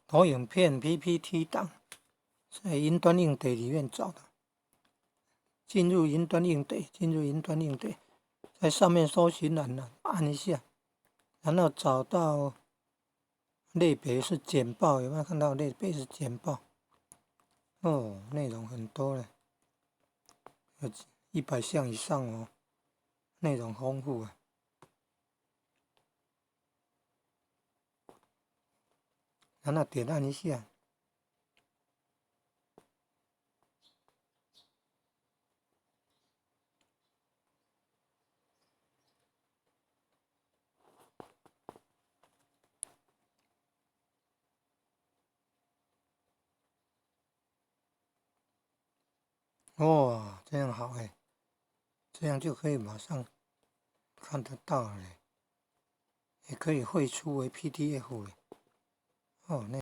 投影片 PPT 档，在云端硬碟里面找的。进入云端硬碟，在上面搜寻栏呢，按一下，然后找到类别是简报，有没有看到类别是简报？哦，内容很多了，有100项以上哦，内容丰富啊。然后点按一下，哇，这样好哎，这样就可以马上看得到了，也可以汇出为 PDF 了。哦，那。